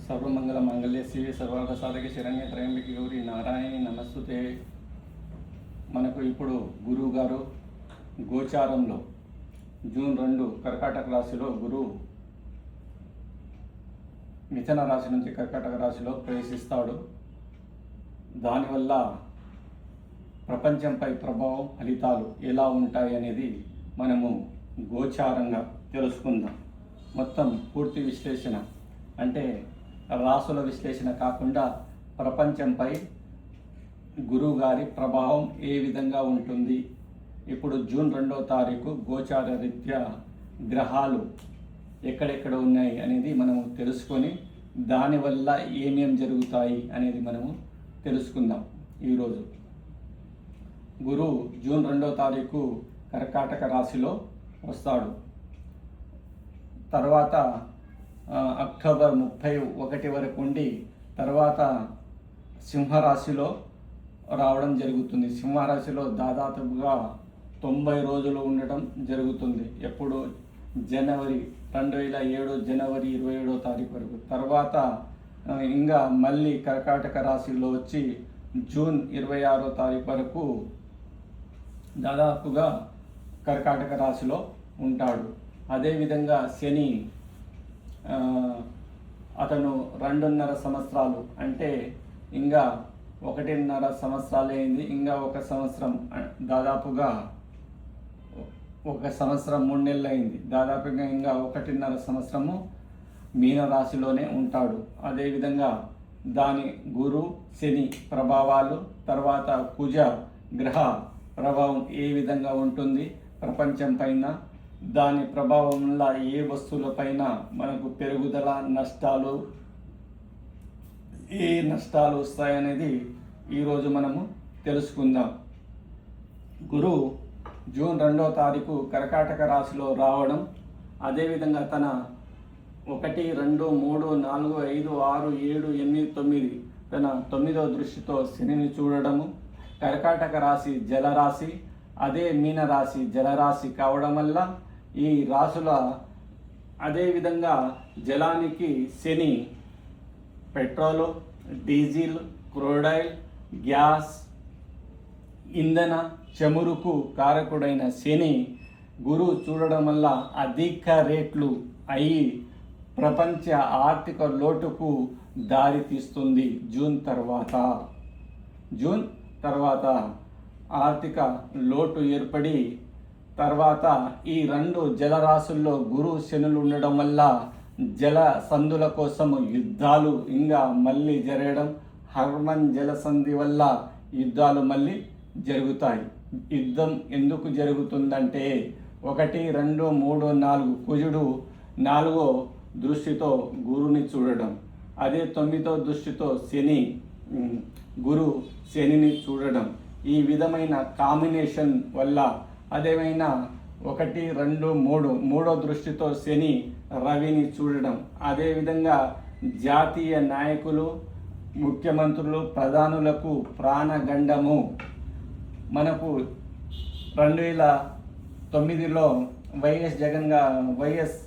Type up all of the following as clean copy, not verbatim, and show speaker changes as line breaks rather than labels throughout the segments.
సర్వమంగళ మంగళ్య శివే సర్వార్థ సాధక శరణ్య త్రయంబకి గౌరి నారాయణి నమస్తుతే. మనకు ఇప్పుడు గురువు గారు గోచారంలో జూన్ 2 కర్కాటక రాశిలో గురువు మిథున రాశి నుంచి కర్కాటక రాశిలో ప్రవేశిస్తాడు. దానివల్ల ప్రపంచంపై ప్రభావం ఫలితాలు ఎలా ఉంటాయి అనేది మనము గోచారంగా తెలుసుకుందాం. మొత్తం పూర్తి విశ్లేషణ అంటే రాసుల విశ్లేషణ కాకుండా ప్రపంచంపై గురువు గారి ప్రభావం ఏ విధంగా ఉంటుంది. ఇప్పుడు జూన్ 2వ తారీఖు గోచార రీత్యా గ్రహాలు ఎక్కడెక్కడ ఉన్నాయి అనేది మనము తెలుసుకొని దానివల్ల ఏమేం జరుగుతాయి అనేది మనము తెలుసుకుందాం. ఈరోజు గురువు జూన్ 2వ తారీఖు కర్కాటక రాశిలో వస్తాడు. తర్వాత అక్టోబర్ 31 వరకు ఉండి తర్వాత సింహరాశిలో రావడం జరుగుతుంది. సింహరాశిలో దాదాపుగా 90 రోజులు ఉండటం జరుగుతుంది. ఎప్పుడు జనవరి 2007 జనవరి 27వ తారీఖు వరకు. తర్వాత ఇంకా మళ్ళీ కర్కాటక రాశిలో వచ్చి జూన్ 26వ తారీఖు వరకు దాదాపుగా కర్కాటక రాశిలో ఉంటాడు. అదేవిధంగా శని అతను 2.5 సంవత్సరాలు అంటే ఇంకా 1.5 సంవత్సరాలు అయింది. ఇంకా 1 సంవత్సరం దాదాపుగా 1 సంవత్సరం 3 నెలలు అయింది. దాదాపుగా ఇంకా 1.5 సంవత్సరము మీనరాశిలోనే ఉంటాడు. అదేవిధంగా దాని గురు శని ప్రభావాలు, తర్వాత కుజ గ్రహ ప్రభావం ఏ విధంగా ఉంటుంది ప్రపంచం పైన, దాని ప్రభావం వల్ల ఏ వస్తువులపైన మనకు పెరుగుదల ఏ నష్టాలు వస్తాయనేది ఈరోజు మనము తెలుసుకుందాం. గురువు జూన్ 2వ తారీఖు కర్కాటక రాశిలో రావడం, అదేవిధంగా తన 1, 2, 3, 4, 5, 6, 7, 8, 9 తన 9వ దృష్టితో శనిని చూడడము. కర్కాటక రాశి జలరాశి, అదే మీనరాశి జలరాశి కావడం వల్ల ఈ రాశుల అదేవిధంగా జలానికి శని పెట్రోలు, డీజిల్, క్రూడాయిల్, గ్యాస్, ఇంధన, చమురుకు కారకుడైన శని గురువు చూడడం వల్ల అధిక రేట్లు అయి ప్రపంచ ఆర్థిక లోటుకు దారి తీస్తుంది. జూన్ తర్వాత ఆర్థిక లోటు ఏర్పడి తర్వాత ఈ 2 జలరాశుల్లో గురు శనులు ఉండడం వల్ల జల సంధుల కోసం యుద్ధాలు ఇంకా మళ్ళీ జరగడం, హర్మన్ జలసంధి వల్ల యుద్ధాలు మళ్ళీ జరుగుతాయి. యుద్ధం ఎందుకు జరుగుతుందంటే 1, 2, 3, 4 కుజుడు 4వ దృష్టితో గురుని చూడడం, అదే 9వ దృష్టితో గురు శనిని చూడడం. ఈ విధమైన కాంబినేషన్ వల్ల అదేమైనా 1, 2, 3 మూడో దృష్టితో శని రవిని చూడడం, అదేవిధంగా జాతీయ నాయకులు, ముఖ్యమంత్రులు, ప్రధానులకు ప్రాణగండము. మనకు 2009లో వైఎస్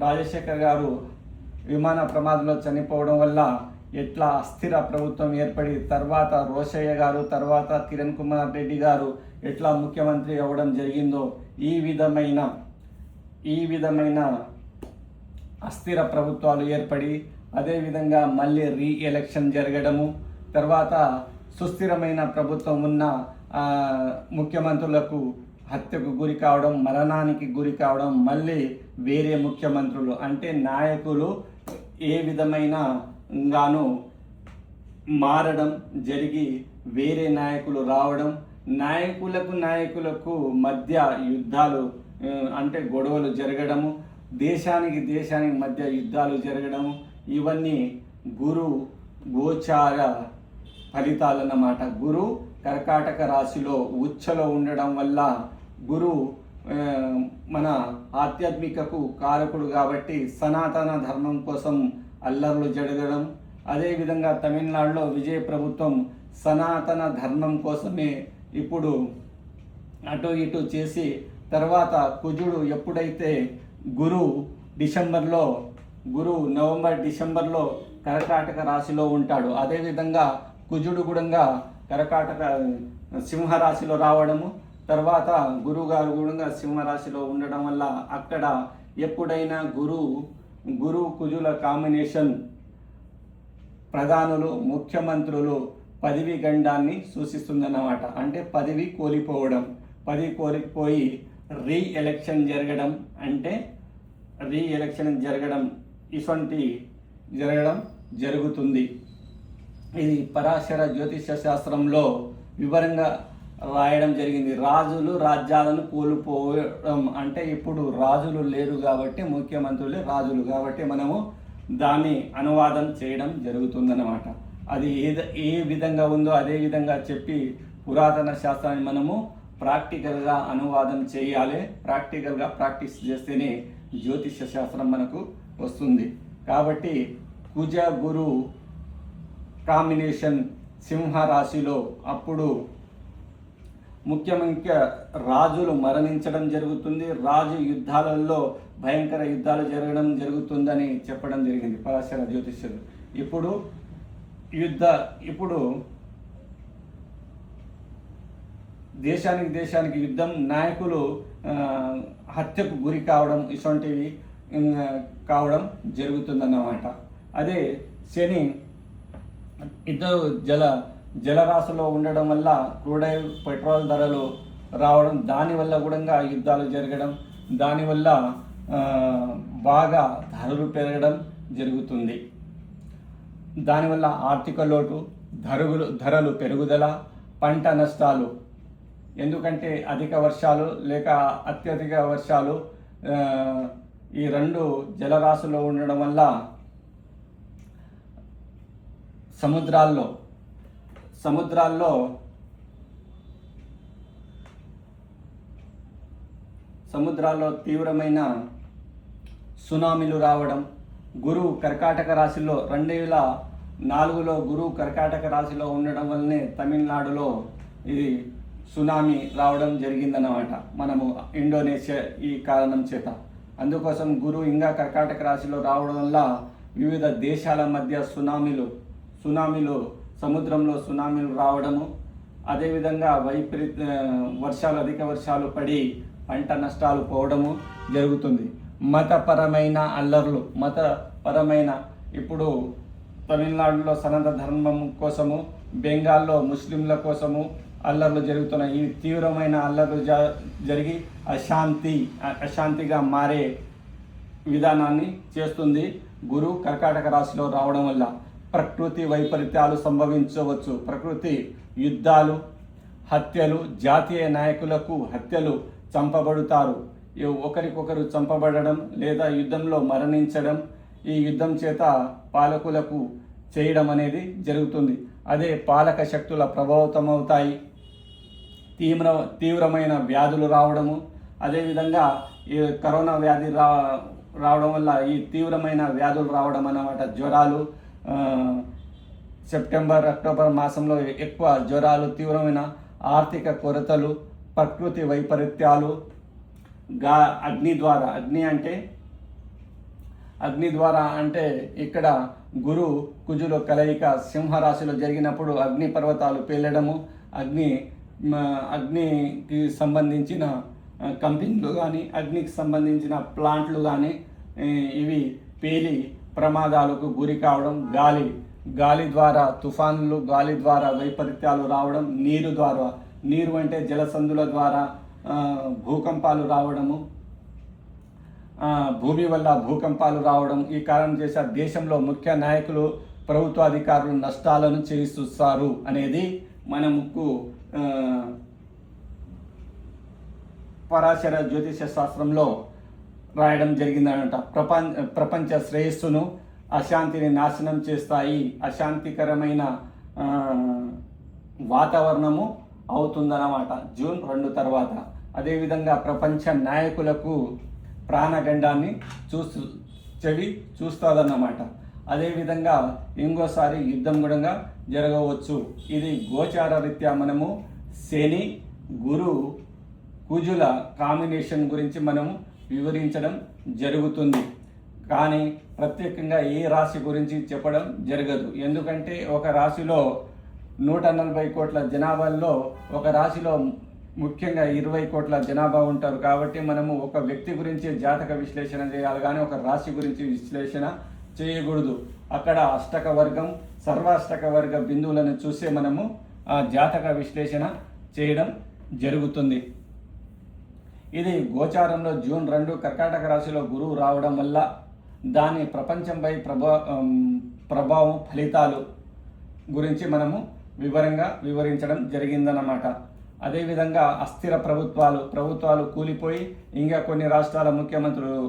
రాజశేఖర్ గారు విమాన ప్రమాదంలో చనిపోవడం వల్ల ఎట్లా అస్థిర ప్రభుత్వం ఏర్పడి తర్వాత రోషయ్య గారు, తర్వాత కిరణ్ కుమార్ రెడ్డి గారు ఎట్లా ముఖ్యమంత్రి అవ్వడం జరిగిందో ఈ విధమైన అస్థిర ప్రభుత్వాలు ఏర్పడి అదేవిధంగా మళ్ళీ రీఎలక్షన్ జరగడము, తర్వాత సుస్థిరమైన ప్రభుత్వం ఉన్న ముఖ్యమంత్రులకు హత్యకు గురి కావడం, మరణానికి గురి కావడం, మళ్ళీ వేరే ముఖ్యమంత్రులు అంటే నాయకులు ఏ విధమైన గాను మారడం జరిగి వేరే నాయకులు రావడం, నాయకులకు మధ్య యుద్ధాలు అంటే గొడవలు జరగడము, దేశానికి మధ్య యుద్ధాలు జరగడము, ఇవన్నీ గురు గోచార ఫలితాలన్నమాట. గురు కర్కాటక రాశిలో ఉచ్చలో ఉండడం వల్ల గురువు మన ఆధ్యాత్మికకు కారకుడు కాబట్టి సనాతన ధర్మం కోసం అల్లర్లు జరగడం, అదేవిధంగా తమిళనాడులో విజయ ప్రభుత్వం సనాతన ధర్మం కోసమే ఇప్పుడు అటు ఇటు చేసి తర్వాత కుజుడు ఎప్పుడైతే గురువు డిసెంబర్లో గురువు నవంబర్ డిసెంబర్లో కర్కాటక రాశిలో ఉంటాడు. అదేవిధంగా కుజుడు కూడా కర్కాటక సింహరాశిలో రావడము, తర్వాత గురువు గారు కూడా సింహరాశిలో ఉండడం వల్ల అక్కడ ఎప్పుడైనా గురువు కుజుల కాంబినేషన్ ప్రధానులు ముఖ్యమంత్రులు పదవి గండాన్ని సూచిస్తుందన్నమాట. అంటే పదవి కోల్పోవడం, పదవి కోల్పోయి రీఎలక్షన్ జరగడం ఇటువంటి జరుగుతుంది. ఇది పరాశర జ్యోతిష శాస్త్రంలో వివరంగా రాయడం జరిగింది. రాజులు రాజ్యాలను కోల్పోవడం అంటే ఇప్పుడు రాజులు లేరు కాబట్టి ముఖ్యమంత్రులే రాజులు కాబట్టి మనము దాన్ని అనువాదం చేయడం జరుగుతుందన్నమాట. అది ఏ విధంగా ఉందో అదే విధంగా చెప్పి పురాతన శాస్త్రాన్ని మనము ప్రాక్టికల్గా అనువాదం చేయాలి. ప్రాక్టికల్గా ప్రాక్టీస్ చేస్తేనే జ్యోతిష శాస్త్రం మనకు వస్తుంది. కాబట్టి కుజ గురు కాంబినేషన్ సింహరాశిలో అప్పుడు ముఖ్య రాజులు మరణించడం జరుగుతుంది. రాజు యుద్ధాలలో భయంకర యుద్ధాలు జరగడం జరుగుతుందని చెప్పడం జరిగింది పరాశర జ్యోతిష్యులు. ఇప్పుడు దేశానికి యుద్ధం, నాయకులు హత్యకు గురి కావడం ఇటువంటివి కావడం జరుగుతుందన్నమాట. అదే శని ఇద్దరు జలరాశిలో ఉండడం వల్ల క్రూడ్ ఆయిల్ పెట్రోల్ ధరలు రావడం, దానివల్ల కూడా యుద్ధాలు జరగడం, దానివల్ల బాగా ధరలు పెరగడం జరుగుతుంది. దానివల్ల ఆర్థిక లోటు, ధరలు పెరుగుదల, పంట నష్టాలు. ఎందుకంటే అధిక వర్షాలు లేక అత్యధిక వర్షాలు ఈ రెండు జలరాశుల్లో ఉండడం వల్ల సముద్రాల్లో తీవ్రమైన సునామీలు రావడం. గురువు కర్కాటక రాశిలో 2004లో గురువు కర్కాటక రాశిలో ఉండడం వల్లనే తమిళనాడులో ఇది సునామీ రావడం జరిగిందన్నమాట. మనము ఇండోనేషియా ఈ కారణం చేత. అందుకోసం గురువు ఇంకా కర్కాటక రాశిలో రావడం వల్ల వివిధ దేశాల మధ్య సునామీలు సముద్రంలో సునామీలు రావడము, అదేవిధంగా అధిక వర్షాలు పడి పంట నష్టాలు పోవడము జరుగుతుంది. మతపరమైన ఇప్పుడు తమిళనాడులో సనాతన ధర్మం కోసము, బెంగాల్లో ముస్లింల కోసము అల్లర్లు జరుగుతున్నాయి. ఈ తీవ్రమైన అల్లర్లు జరిగి అశాంతిగా మారే విధానాన్ని చేస్తుంది గురువు కర్కాటక రాశిలో రావడం వల్ల. ప్రకృతి వైపరీత్యాలు సంభవించవచ్చు. ప్రకృతి యుద్ధాలు, హత్యలు, జాతీయ నాయకులకు హత్యలు, చంపబడతారు. ఒకరికొకరు చంపబడడం లేదా యుద్ధంలో మరణించడం, ఈ యుద్ధం చేత పాలకులకు చేయడం అనేది జరుగుతుంది. అదే పాలక శక్తుల ప్రభావితమవుతాయి. తీవ్రమైన వ్యాధులు రావడము, అదేవిధంగా ఈ కరోనా వ్యాధి రావడం వల్ల ఈ తీవ్రమైన వ్యాధులు రావడం అన్నమాట. జ్వరాలు, సెప్టెంబర్ అక్టోబర్ మాసంలో ఎక్కువ జ్వరాలు, తీవ్రమైన ఆర్థిక కొరతలు, ప్రకృతి వైపరీత్యాలు, అగ్ని ద్వారా అంటే ఇక్కడ గురు కుజుల కలయిక సింహరాశిలో జరిగినప్పుడు అగ్ని పర్వతాలు పేలడము, అగ్నికి సంబంధించిన కంపెనీలు కానీ, అగ్నికి సంబంధించిన ప్లాంట్లు కానీ ఇవి పేలి ప్రమాదాలకు గురి కావడం, గాలి ద్వారా తుఫాన్లు, గాలి ద్వారా వైపరీత్యాలు రావడం, నీరు అంటే జలసందుల ద్వారా భూకంపాలు రావడము, భూమి వల్ల భూకంపాలు రావడం. ఈ కారణం చేసే దేశంలో ముఖ్య నాయకులు, ప్రభుత్వాధికారులు నష్టాలను చేయిస్తారు అనేది మనకు పరాశర జ్యోతిష శాస్త్రంలో రాయడం జరిగిందనమాట. ప్రపంచ శ్రేయస్సును, అశాంతిని నాశనం చేస్తాయి. అశాంతికరమైన వాతావరణము అవుతుందన్నమాట జూన్ 2 తర్వాత. అదేవిధంగా ప్రపంచ నాయకులకు ప్రాణగండాన్ని చూస్తుందన్నమాట. అదేవిధంగా ఇంకోసారి యుద్ధం కూడా జరగవచ్చు. ఇది గోచార రీత్యా మనము శని గురు కుజుల కాంబినేషన్ గురించి మనము వివరించడం జరుగుతుంది. కానీ ప్రత్యేకంగా ఏ రాశి గురించి చెప్పడం జరగదు. ఎందుకంటే ఒక రాశిలో 140 కోట్ల జనాభాలో ఒక రాశిలో ముఖ్యంగా 20 కోట్ల జనాభా ఉంటారు. కాబట్టి మనము ఒక వ్యక్తి గురించి జాతక విశ్లేషణ చేయాలి, కానీ ఒక రాశి గురించి విశ్లేషణ చేయకూడదు. అక్కడ అష్టక వర్గం, సర్వాష్టక వర్గ బిందువులను చూసే మనము ఆ జాతక విశ్లేషణ చేయడం జరుగుతుంది. ఇది గోచారంలో జూన్ 2 కర్కాటక రాశిలో గురువు రావడం వల్ల దాని ప్రపంచంపై ప్రభావం ఫలితాలు గురించి మనము వివరంగా వివరించడం జరిగిందన్నమాట. అదేవిధంగా అస్థిర ప్రభుత్వాలు కూలిపోయి ఇంకా కొన్ని రాష్ట్రాల ముఖ్యమంత్రులు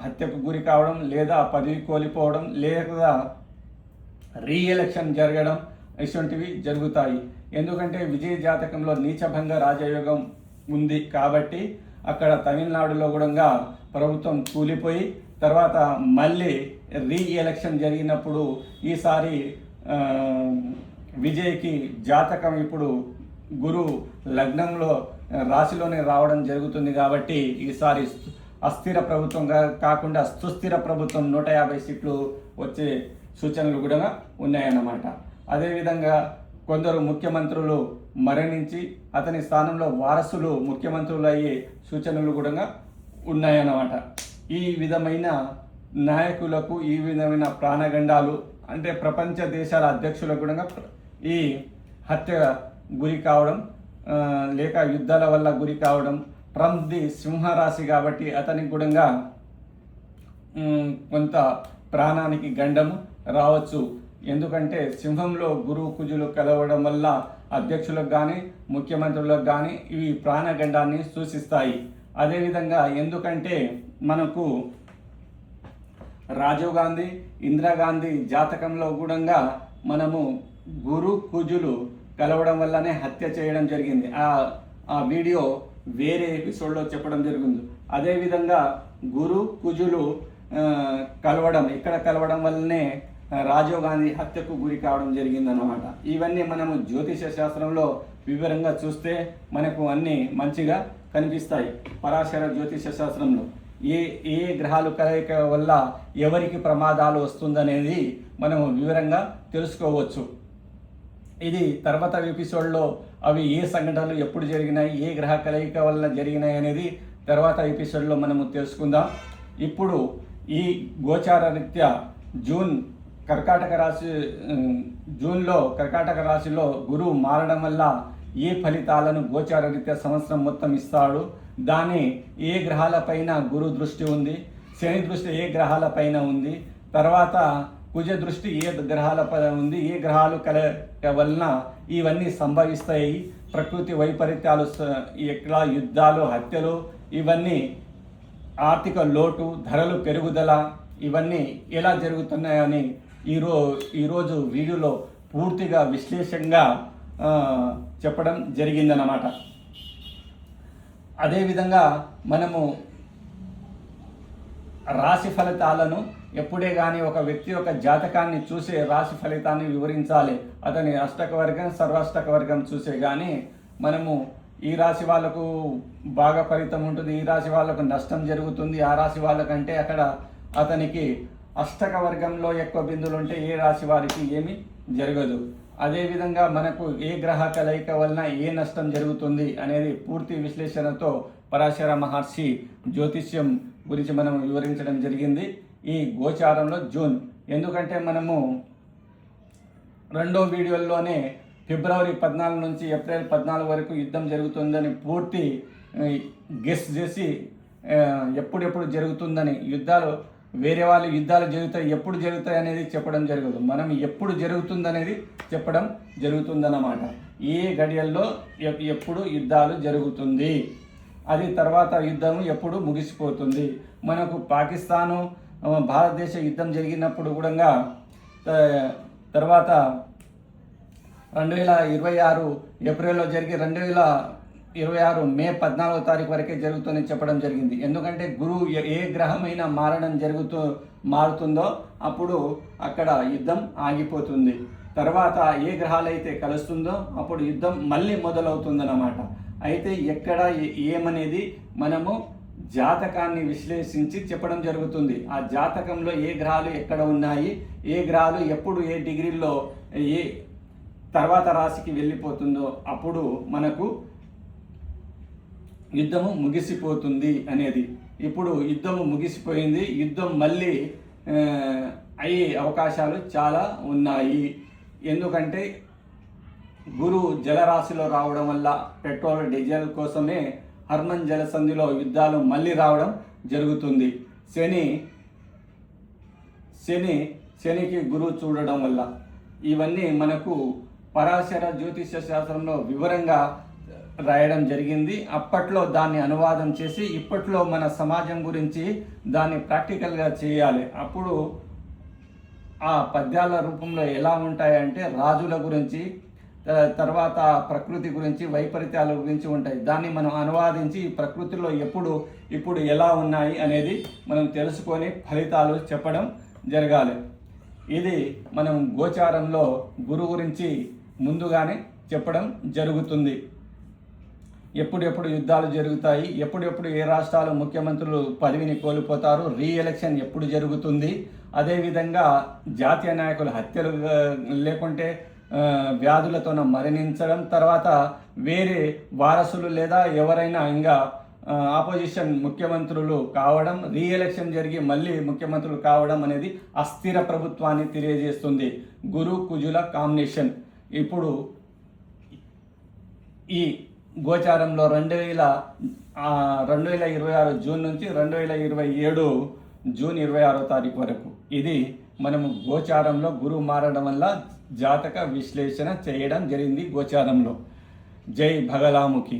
హత్యకు గురి కావడం, లేదా పదవి కోల్పోవడం, లేదా రీఎలక్షన్ జరగడం ఇటువంటివి జరుగుతాయి. ఎందుకంటే విజయ జాతకంలో నీచభంగ రాజయోగం ఉంది కాబట్టి అక్కడ తమిళనాడులో కూడా ప్రభుత్వం కూలిపోయి తర్వాత మళ్ళీ రీఎలక్షన్ జరిగినప్పుడు ఈసారి విజయ్కి జాతకం ఇప్పుడు గురు లగ్నంలో రాశిలోనే రావడం జరుగుతుంది. కాబట్టి ఈసారి అస్థిర ప్రభుత్వంగా కాకుండా సుస్థిర ప్రభుత్వం 150 సీట్లు వచ్చే సూచనలు కూడా ఉన్నాయన్నమాట. అదేవిధంగా కొందరు ముఖ్యమంత్రులు మరణించి అతని స్థానంలో వారసులు ముఖ్యమంత్రులు అయ్యే సూచనలు కూడా ఉన్నాయన్నమాట. ఈ విధమైన నాయకులకు ఈ విధమైన ప్రాణగండాలు అంటే ప్రపంచ దేశాల అధ్యక్షులకు కూడా ఈ హత్య గురి కావడం లేక యుద్ధాల వల్ల గురి కావడం. ట్రంప్ది సింహరాశి కాబట్టి అతనికి కూడా కొంత ప్రాణానికి గండము రావచ్చు. ఎందుకంటే సింహంలో గురువు కుజులు కలవడం వల్ల అధ్యక్షులకు కానీ ముఖ్యమంత్రులకు కానీ ఇవి ప్రాణగండాన్ని సూచిస్తాయి. అదేవిధంగా ఎందుకంటే మనకు రాజీవ్ గాంధీ, ఇందిరాగాంధీ జాతకంలో కూడా మనము గురు కుజులు కలవడం వల్లనే హత్య చేయడం జరిగింది. ఆ వీడియో వేరే ఎపిసోడ్లో చెప్పడం జరిగింది. అదేవిధంగా గురు కుజులు ఇక్కడ కలవడం వల్లనే రాజీవ్ గాంధీ హత్యకు గురి కావడం జరిగిందన్నమాట. ఇవన్నీ మనము జ్యోతిష శాస్త్రంలో వివరంగా చూస్తే మనకు అన్నీ మంచిగా కనిపిస్తాయి. పరాశర జ్యోతిష శాస్త్రంలో ఏ గ్రహాలు కలయిక వల్ల ఎవరికి ప్రమాదాలు వస్తుందనేది మనము వివరంగా తెలుసుకోవచ్చు. ఇది తర్వాత ఎపిసోడ్లో అవి ఏ సంఘటనలు ఎప్పుడు జరిగినాయి, ఏ గ్రహ కలయిక వల్ల జరిగినాయి అనేది తర్వాత ఎపిసోడ్లో మనము తెలుసుకుందాం. ఇప్పుడు ఈ గోచార రీత్యా జూన్లో కర్కాటక రాశిలో గురువు మారడం వల్ల ఏ ఫలితాలను గోచార రీత్యా సంవత్సరం మొత్తం ఇస్తాడు, దాని ఏ గ్రహాలపైన గురు దృష్టి ఉంది, శని దృష్టి ఏ గ్రహాలపైన ఉంది, తర్వాత కుజ దృష్టి ఏ గ్రహాలపై ఉంది, ఏ గ్రహాలు కలయిక వలన ఇవన్నీ సంభవిస్తాయి, ప్రకృతి వైపరీత్యాలు ఎట్లా యుద్ధాలు, హత్యలు, ఇవన్నీ ఆర్థిక లోటు, ధరలు పెరుగుదల ఇవన్నీ ఎలా జరుగుతున్నాయని ఈరోజు వీడియోలో పూర్తిగా విశ్లేషంగా చెప్పడం జరిగిందన్నమాట. అదేవిధంగా మనము రాశి ఫలితాలను ఎప్పుడే కానీ ఒక వ్యక్తి యొక్క జాతకాన్ని చూసే రాశి ఫలితాన్ని వివరించాలి. అతని అష్టక వర్గం, సర్వాష్టక వర్గం చూసే కానీ మనము ఈ రాశి వాళ్ళకు బాగా ఫలితం ఉంటుంది, ఈ రాశి వాళ్ళకు నష్టం జరుగుతుంది, ఆ రాశి వాళ్ళకంటే అక్కడ అతనికి అష్టక వర్గంలో ఎక్కువ బిందులు ఉంటే ఏ రాశి వారికి ఏమీ జరగదు. అదేవిధంగా మనకు ఏ గ్రహ కలయిక వలన ఏ నష్టం జరుగుతుంది అనేది పూర్తి విశ్లేషణతో పరాశర మహర్షి జ్యోతిష్యం గురించి మనం వివరించడం జరిగింది ఈ గోచారంలో జూన్. ఎందుకంటే మనము రెండో వీడియోల్లోనే ఫిబ్రవరి 14 నుంచి ఏప్రిల్ 14 వరకు యుద్ధం జరుగుతుందని పూర్తి గెస్ చేసి ఎప్పుడెప్పుడు జరుగుతుందని, వేరే వాళ్ళు యుద్ధాలు జరుగుతాయి, ఎప్పుడు జరుగుతాయి అనేది చెప్పడం జరగదు. మనం ఎప్పుడు జరుగుతుందనేది చెప్పడం జరుగుతుందన్నమాట. ఏ గడియల్లో ఎప్పుడు యుద్ధాలు జరుగుతుంది, అది తర్వాత యుద్ధం ఎప్పుడు ముగిసిపోతుంది. మనకు పాకిస్తాను భారతదేశ యుద్ధం జరిగినప్పుడు కూడా తర్వాత 2026 ఏప్రిల్లో జరిగి 2026 మే 14వ తారీఖు వరకే జరుగుతుందని చెప్పడం జరిగింది. ఎందుకంటే గురువు ఏ గ్రహమైనా మారుతుందో అప్పుడు అక్కడ యుద్ధం ఆగిపోతుంది. తర్వాత ఏ గ్రహాలైతే కలుస్తుందో అప్పుడు యుద్ధం మళ్ళీ మొదలవుతుందన్నమాట. అయితే ఎక్కడ ఏమనేది మనము జాతకాన్ని విశ్లేషించి చెప్పడం జరుగుతుంది. ఆ జాతకంలో ఏ గ్రహాలు ఎక్కడ ఉన్నాయి, ఏ గ్రహాలు ఎప్పుడు ఏ డిగ్రీల్లో ఏ తర్వాత రాశికి వెళ్ళిపోతుందో అప్పుడు మనకు యుద్ధము ముగిసిపోతుంది అనేది. ఇప్పుడు యుద్ధము ముగిసిపోయింది, యుద్ధం మళ్ళీ అయ్యే అవకాశాలు చాలా ఉన్నాయి. ఎందుకంటే గురువు జలరాశిలో రావడం వల్ల పెట్రోల్ డీజిల్ కోసమే హర్మన్ జలసంధిలో యుద్ధాలు మళ్ళీ రావడం జరుగుతుంది. శనికి గురువు చూడడం వల్ల ఇవన్నీ మనకు పరాశర జ్యోతిష శాస్త్రంలో వివరంగా రాయడం జరిగింది. అప్పట్లో దాన్ని అనువాదం చేసి ఇప్పట్లో మన సమాజం గురించి దాన్ని ప్రాక్టికల్గా చేయాలి. అప్పుడు ఆ పద్యాల రూపంలో ఎలా ఉంటాయంటే రాజుల గురించి, తర్వాత ప్రకృతి గురించి, వైపరీత్యాల గురించి ఉంటాయి. దాన్ని మనం అనువాదించి ప్రకృతిలో ఇప్పుడు ఎలా ఉన్నాయి అనేది మనం తెలుసుకొని ఫలితాలు చెప్పడం జరగాలి. ఇది మనం గోచారంలో గురువు గురించి ముందుగానే చెప్పడం జరుగుతుంది. ఎప్పుడెప్పుడు యుద్ధాలు జరుగుతాయి, ఎప్పుడెప్పుడు ఏ రాష్ట్రాలు ముఖ్యమంత్రులు పదవిని కోల్పోతారు, రీఎలక్షన్ ఎప్పుడు జరుగుతుంది, అదేవిధంగా జాతీయ నాయకుల హత్యలు లేకుంటే వ్యాధులతో మరణించడం, తర్వాత వేరే వారసులు లేదా ఎవరైనా ఇంకా ఆపోజిషన్ ముఖ్యమంత్రులు కావడం, రీఎలక్షన్ జరిగి మళ్ళీ ముఖ్యమంత్రులు కావడం అనేది అస్థిర ప్రభుత్వాన్ని తెలియజేస్తుంది. గురు కుజుల కాంబినేషన్ ఇప్పుడు ఈ గోచారంలో 2026 జూన్ నుంచి 2027 జూన్ 26వ తారీఖు వరకు ఇది మనము గోచారంలో గురువు మారడం వల్ల జాతక విశ్లేషణ చేయడం జరిగింది గోచారంలో. జై భగలాముఖి.